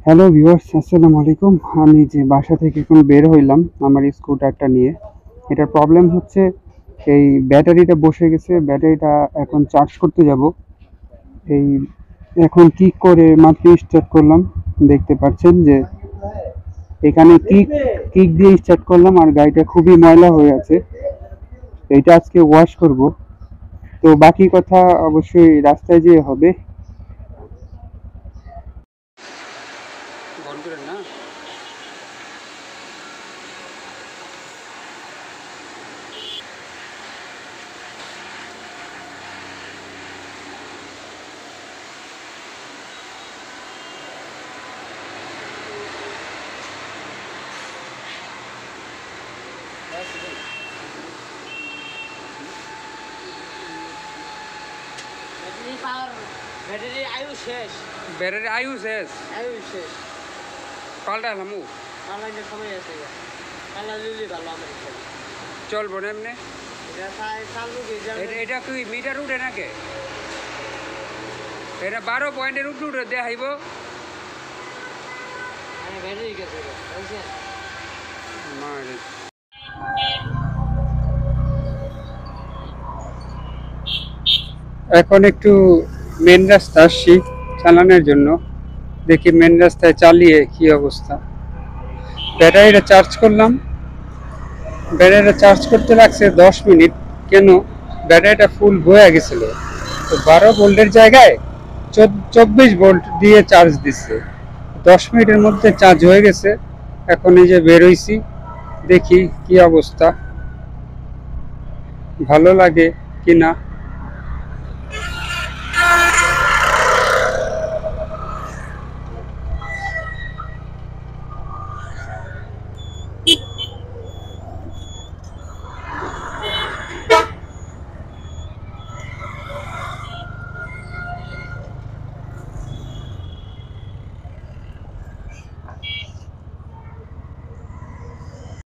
Hello viewers, আসসালামু আলাইকুম। আমি যে বাসা থেকে এখন বের হইলাম আমার স্কুটারটা নিয়ে। এটার প্রবলেম হচ্ছে এই ব্যাটারিটা বসে গেছে। ব্যাটারিটা এখন চার্জ করতে যাব। এই এখন কি করে মাত্র স্টার্ট করলাম, দেখতে পাচ্ছেন যে এখানে কিক কিক দিয়ে স্টার্ট করলাম আর গাড়িটা খুবই ময়লা হয়ে আছে। এটা আজকে ওয়াশ করব। তো বাকি কথা অবশ্যই রাস্তায় যেয়ে হবে। বন্ধুরা না ব্যাটারি আয়ু শেষ। ব্যাটারি আয়ু শেষ, আয়ু শেষ। পাল্টালাম। পাল্লাইতে সময় আছে, পাল্লা দিলি ভালো আমার হিসাবে। চলবো না এমনি? এটা কি মিটার উঠে নাকি? এটা 12 পয়েন্টের উঠে দেখাইব। ব্যাটারি গেছে এখন একটু মেন রাস্তা আসছি চালানোর জন্য। দেখি মেন রাস্তায় চালিয়ে কি অবস্থা। ব্যাটারিটা চার্জ করলাম। ব্যাটারিটা চার্জ করতে লাগছে 10 মিনিট। কেন? ব্যাটারিটা ফুল হয়ে গেছিল। তো 12 ভোল্টের জায়গায় 24 ভোল্ট দিয়ে চার্জ দিচ্ছে। 10 মিনিটের মধ্যে চার্জ হয়ে গেছে। এখন এই যে বেরোইছি, দেখি কি অবস্থা, ভালো লাগে কিনা।